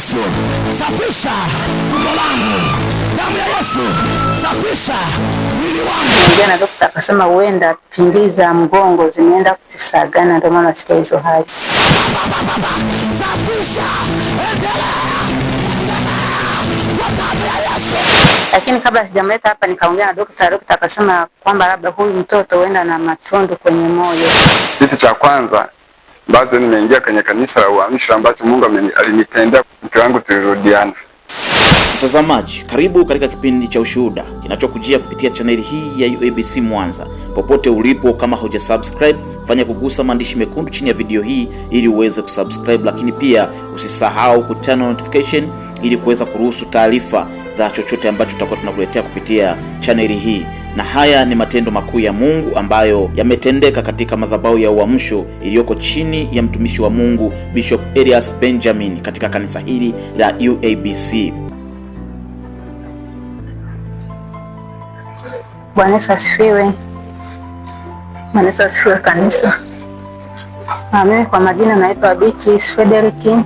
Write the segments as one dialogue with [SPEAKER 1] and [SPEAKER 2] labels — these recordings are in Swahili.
[SPEAKER 1] Yesu safisha tumbo langu. Damu ya Yesu safisha mwili wangu.
[SPEAKER 2] Jana daktari akasema huenda pingili za mgongo zimeenda kusagana, ndio maana nasikia hizo hali.
[SPEAKER 1] Safisha, endelea.
[SPEAKER 2] Lakini kabla sijamleta hapa nikaongea na daktari akasema kwamba labda huyu mtoto huenda na matundu kwenye moyo.
[SPEAKER 3] Kitu cha kwanza bado nimeingia kwenye kanisa la Uamsho ambacho Mungu alinitendea, mke wangu tulirudiana.
[SPEAKER 4] Mtazamaji, karibu katika kipindi cha ushuhuda kinachokujia kupitia chaneli hii ya UABC Mwanza. Popote ulipo, kama hujasubscribe, fanya kugusa maandishi mekundu chini ya video hii ili uweze kusubscribe, lakini pia usisahau kutana notification ili kuweza kuruhusu taarifa za chochote ambacho tutakuwa tunakuletea kupitia chaneli hii. Na haya ni matendo makuu ya Mungu ambayo yametendeka katika madhabahu ya Uamsho iliyoko chini ya mtumishi wa Mungu Bishop Elias Benjamin katika kanisa hili la UABC.
[SPEAKER 2] Bwana Yesu asifiwe. Bwana Yesu asifiwe kanisa. Mimi kwa majina naitwa Beatrice Frederick.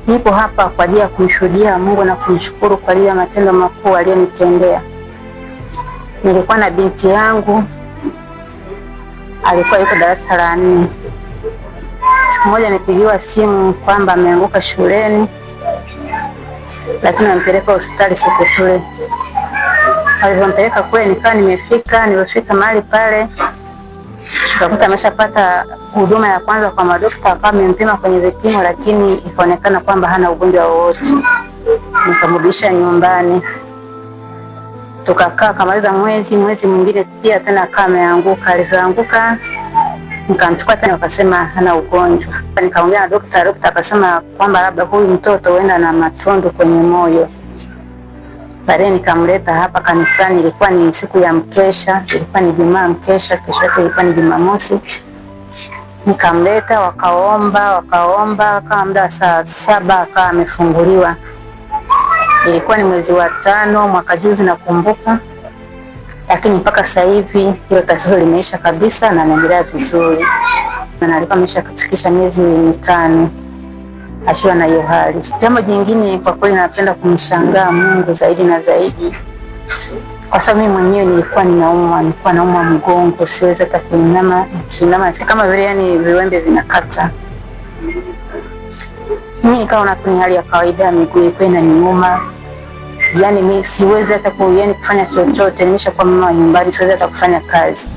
[SPEAKER 2] Nipo hapa kwa ajili ya kumshuhudia Mungu na kumshukuru kwa ajili ya matendo makuu aliyonitendea. Nilikuwa na binti yangu alikuwa yuko darasa la 4. Siku moja nipigiwa simu kwamba ameanguka shuleni, lakini ampeleka hospitali Seketule. Alipompeleka kule nilifika mahali pale nikakuta ameshapata huduma ya kwanza kwa madaktari, akawa amempima kwenye vipimo, lakini ikaonekana kwamba hana ugonjwa wowote. Nikamrudisha nyumbani, tukakaa kamaliza mwezi mwingine pia tena akawa ameanguka. Alivyoanguka nikamchukua tena, wakasema hana ugonjwa. Nikaongea na daktari akasema kwamba labda huyu mtoto huenda na matundu kwenye moyo. Baadaye nikamleta hapa kanisani. Ilikuwa ni siku ya mkesha, ilikuwa ni Jumaa mkesha, kesho yake ilikuwa ni Jumamosi. Nikamleta, wakaomba kama muda saa 7 akawa amefunguliwa. Ilikuwa ni mwezi wa 5 mwaka juzi nakumbuka, lakini mpaka sasa hivi hilo tatizo limeisha kabisa na anaendelea vizuri, na alikuwa ameshafikisha miezi 5 akiwa na hiyo hali. Jambo jingine, kwa kweli napenda kumshangaa Mungu zaidi na zaidi, kwa sababu mimi mwenyewe nilikuwa naumwa mgongo, siwezi hata kuinama, kama vile yani viwembe vinakata. Mimi nikaona ni hali ya kawaida, miguu ilikuwa inaniuma, yani mimi siwezi hata kufanya chochote. Nimeshakuwa mama wa nyumbani, siwezi hata kufanya kazi.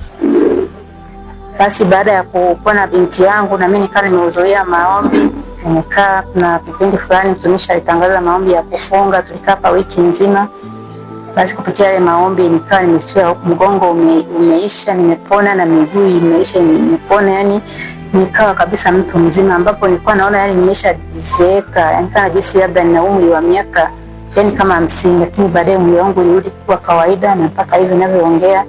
[SPEAKER 2] Basi baada ya kuona binti yangu, na mimi nikaa nimehudhuria maombi. Nimekaa na kipindi fulani mtumishi alitangaza maombi ya kufunga, tulikaa hapa wiki nzima. Basi kupitia yale maombi nikaa nimesikia mgongo umeisha, nimepona, na miguu imeisha, nimepona, yani nikawa kabisa mtu mzima, ambapo nilikuwa naona yani nimeshazeeka, yani kana jinsi labda nina umri wa miaka yani kama 50, lakini baadaye mwili wangu ulirudi kuwa kawaida, na mpaka hivi ninavyoongea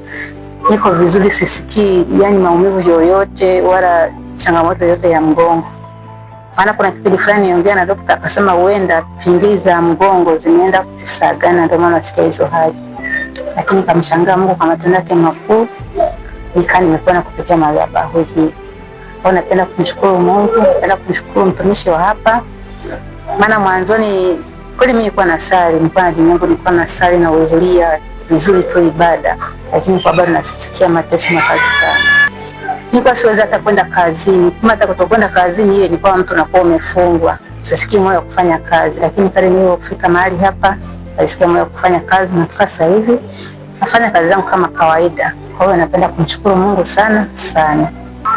[SPEAKER 2] niko vizuri, sisikii yani maumivu yoyote wala changamoto yoyote ya mgongo. Maana kuna kipindi fulani niongea na daktari akasema huenda pingili za mgongo zimeenda kusagana, ndio maana nasikia hizo hali. Lakini kamshangaa Mungu kwa matendo yake makuu, nimepona kupitia madhabahu hii. Kwa napenda kumshukuru Mungu, napenda kumshukuru mtumishi wa hapa. Maana mwanzoni kweli mimi nilikuwa na sali na uhudhuria vizuri tu ibada, lakini kwa bado nasikia mateso makali sana. Nilikuwa siwezi hata kwenda kazini. Kama hata kutokwenda kazini ile ni kwa mtu unakuwa umefungwa, sisikii moyo wa kufanya kazi. Lakini pale nilipofika mahali hapa nasikia moyo wa kufanya kazi, na mpaka sasa hivi nafanya kazi zangu kama kawaida. Kwa hiyo napenda kumshukuru Mungu sana.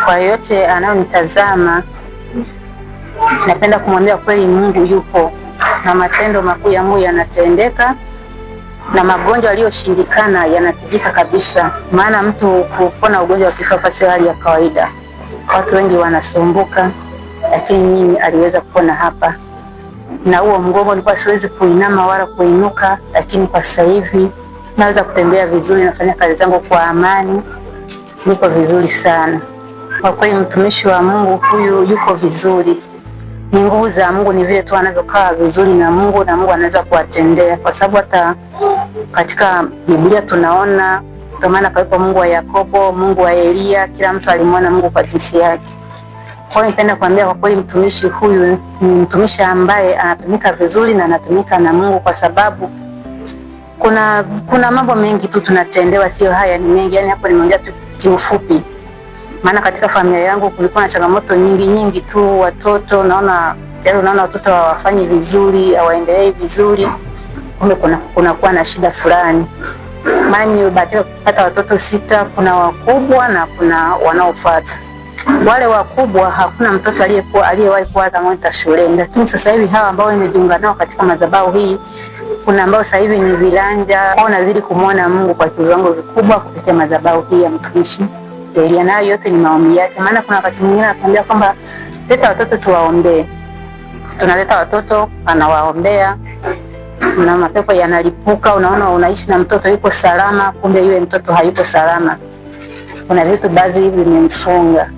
[SPEAKER 2] Kwa yote anayonitazama, napenda kumwambia kweli Mungu yupo na matendo makuu ya Mungu yanatendeka, na magonjwa yaliyoshindikana yanatibika kabisa. Maana mtu kupona ugonjwa wa kifafa sio hali ya kawaida. Watu wengi wanasumbuka, lakini mimi aliweza kupona hapa. Na huo mgongo nilikuwa siwezi kuinama wala kuinuka, lakini kwa sasa hivi naweza kutembea vizuri, nafanya kazi zangu kwa amani, niko vizuri sana. Kwa kweli mtumishi wa Mungu huyu yuko vizuri. Ni nguvu za Mungu, ni vile tu anavyokaa vizuri na Mungu anaweza kuwatendea, kwa sababu hata katika Biblia tunaona, kwa maana kwa Mungu wa Yakobo, Mungu wa Elia, kila mtu alimwona Mungu kwa jinsi yake. Kwa hiyo nipenda kuambia kwa kweli mtumishi huyu ni mtumishi ambaye anatumika vizuri na anatumika na Mungu, kwa sababu kuna mambo mengi tu tunatendewa, sio haya ni mengi. Yani hapo nimeongea tu kiufupi. Maana katika familia yangu kulikuwa na changamoto nyingi tu. Watoto unaona watoto hawafanyi vizuri, hawaendelei vizuri. Kumbe kunakuwa na shida fulani. Maana mimi nimebahatika kupata watoto 6, kuna wakubwa na kuna wanaofuata. Wale wakubwa hakuna mtoto aliyewahi kuanza monitor shuleni, lakini sasa hivi hawa ambao nimejiunga nao katika madhabahu hii, kuna ambao sasa hivi ni vilanja. Kwa nazidi kumuona Mungu kwa kiwango vikubwa kupitia madhabahu hii ya mtumishi Elia. Nayo yote ni maombi yake. Maana kuna wakati mwingine anakuambia kwamba leta watoto tuwaombee. Tunaleta watoto, anawaombea, na mapepo yanalipuka. Unaona unaishi na mtoto yuko salama, kumbe yule mtoto hayuko salama. Kuna vitu baadhi hivi vimemfunga.